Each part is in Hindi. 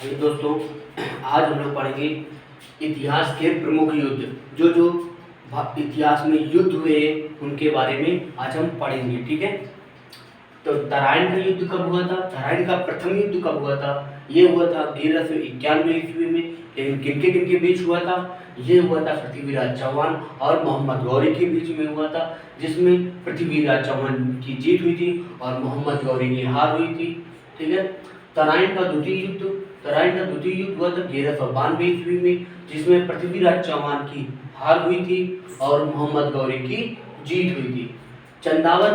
हेलो दोस्तों, आज हम लोग पढ़ेंगे इतिहास के प्रमुख युद्ध। जो जो इतिहास में युद्ध हुए उनके बारे में आज हम पढ़ेंगे। ठीक है, तो तराइन का युद्ध कब हुआ था? तराइन का प्रथम युद्ध कब हुआ था? ये हुआ था 1391 ईस्वी में। लेकिन किनके किनके बीच हुआ था? ये हुआ था पृथ्वीराज चौहान और मोहम्मद गौरी के बीच में हुआ था, जिसमें पृथ्वीराज चौहान की जीत हुई थी और मोहम्मद गौरी की हार हुई थी। ठीक है, तराइन का द्वितीय युद्ध हुआ था 1392 ईस्वी में, जिसमें पृथ्वीराज चौहान की हार हुई थी और मोहम्मद गौरी की जीत हुई थी। चंदावर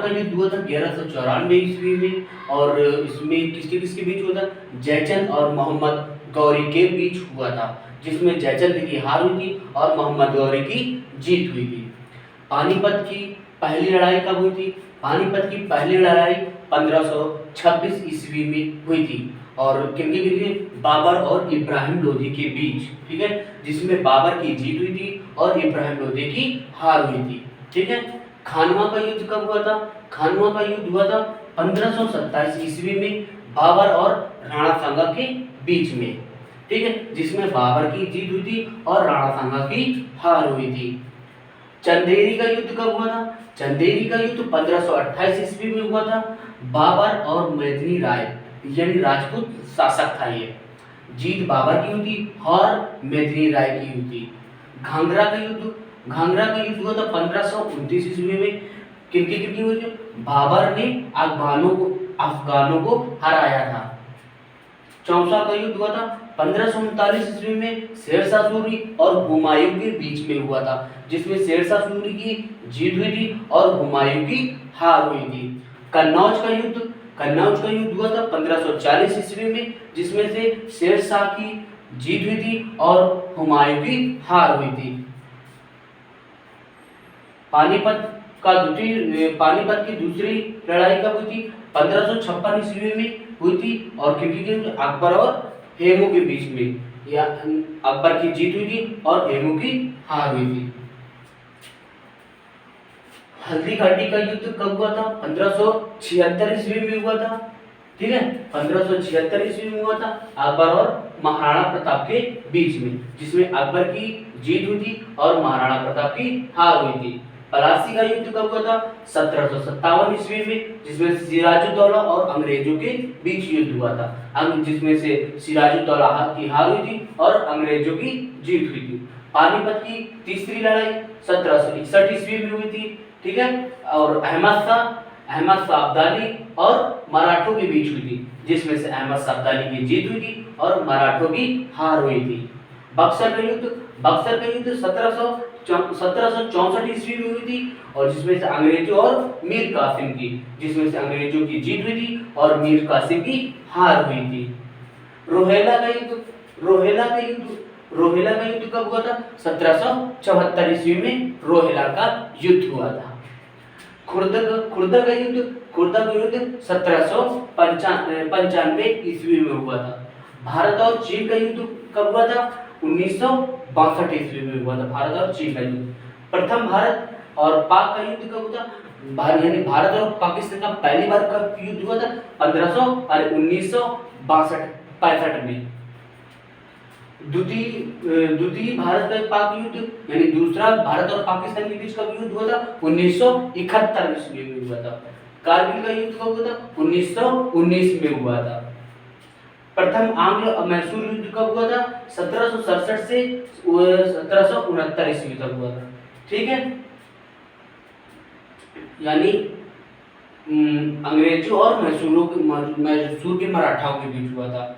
का युद्ध हुआ था 1194 ईस्वी में, और इसमें किसके किसके बीच हुआ था? जयचंद और मोहम्मद गौरी के बीच हुआ था, जिसमें जयचंद की हार हुई थी और मोहम्मद गौरी की जीत हुई थी। पानीपत की पहली लड़ाई कब हुई थी? पानीपत की पहली लड़ाई 1526 ईस्वी में हुई थी और किनके बाबर और इब्राहिम लोधी के बीच। ठीक है, जिसमें बाबर की जीत हुई थी और इब्राहिम लोधी की हार हुई थी। ठीक है, खानवा का युद्ध कब हुआ था? खानवा का युद्ध हुआ था 1527 ईस्वी में बाबर और राणा सांगा के बीच में। ठीक है, जिसमें बाबर की जीत हुई थी और राणा सांगा की हार हुई थी। चंदेरी का युद्ध कब हुआ था? चंदेरी का युद्ध 1528 ईस्वी में हुआ था। बाबर और मेदिनी राय यानी राजपूत शासक था ये। जीत बाबर की हुई थी और मेदिनी राय की हुई थी। घाघरा का युद्ध हुआ था 1529 ईस्वी में। किनकी हुई थी? बाबर ने अफगानों को हराया था। चौसा का युद्ध हुआ था 1539 ईस्वी में, शेरशाह सूरी और हुमायूं के बीच में हुआ था, जिसमें शेरशाह सूरी की जीत हुई थी और हुमायूं की हार हुई थी। कन्नौज का युद्ध हुआ था 1540 ईस्वी में, जिसमें से शेरशाह की जीत हुई थी और हुमायूं की हार हुई थी। पानीपत की दूसरी लड़ाई कब हुई थी? 1556 ईस्वी में हुई थी और किनकी अकबर और हेमू के बीच में। या अकबर की जीत हुई थी और हेमू की हार हुई थी। हल्दी घाटी का युद्ध कब हुआ था? 1576 ईस्वी में हुआ था। ठीक है, 1576 ईस्वी में हुआ था अकबर और महाराणा प्रताप के बीच में, जिसमें अकबर की जीत हुई थी और महाराणा प्रताप की हार हुई थी। प्लासी का युद्ध कब हुआ था? 1757 ईस्वी में, जिसमें सिराजुद्दौला और अंग्रेजों के बीच युद्ध हुआ था, जिसमें से सिराजुद्दौला की हार हुई थी और अंग्रेजों की जीत हुई थी। पानीपत की तीसरी लड़ाई 1761 ईस्वी में हुई थी। ठीक है, और अहमद शाह अब्दाली और मराठों के बीच हुई थी, जिसमें से अहमद शाह अब्दाली की जीत हुई थी और मराठों की हार हुई थी। बक्सर का युद्ध 1764 ईस्वी में हुई थी और जिसमें से अंग्रेजों और मीर कासिम की, जिसमें से अंग्रेजों की जीत हुई थी और मीर कासिम की हार हुई थी। रोहेला का युद्ध कब हुआ था? 1774 ईस्वी में रोहेला का युद्ध हुआ था। खुर्दा का युद्ध 1795 ईस्वी में हुआ था। भारत और चीन का युद्ध कब हुआ था? 1962 ईस्वी में हुआ था भारत और चीन का युद्ध। प्रथम भारत और पाक का युद्ध कब हुआ था? यानी भारत और पाकिस्तान का पहली बार कब युद्ध हुआ था? 1962 में। द्वितीय भारत का पाक युद्ध यानी दूसरा भारत और पाकिस्तान के बीच कब युद्ध हुआ था? 1971 ईस्वी में हुआ था। कारगिल का युद्ध कब हुआ था? 1919 में हुआ था। प्रथम आंग्ल मैसूर युद्ध कब हुआ था? 1767 से 1769 ईस्वी तक हुआ था। ठीक है, यानी अंग्रेजों और मैसूर के मराठाओं के बीच हुआ था।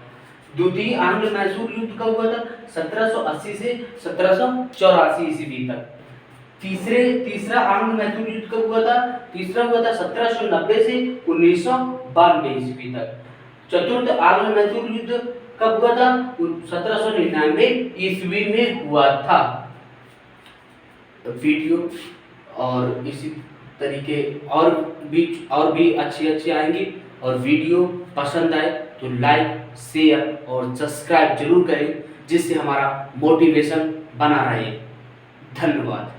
द्वितीय आंग्ल मैसूर युद्ध कब हुआ था? 1780 से 1784 ईस्वी तक। तीसरा आंग्ल मैसूर युद्ध कब हुआ था? तीसरा हुआ था 1790 से 1992 ईस्वी तक। चतुर्थ आंग्ल मैसूर युद्ध कब हुआ था? 1799 ईस्वी में हुआ था। वीडियो और इसी तरीके और भी अच्छे आएंगे, और वीडियो पसंद आए तो लाइक, शेयर और सब्सक्राइब जरूर करें, जिससे हमारा मोटिवेशन बना रहे। धन्यवाद।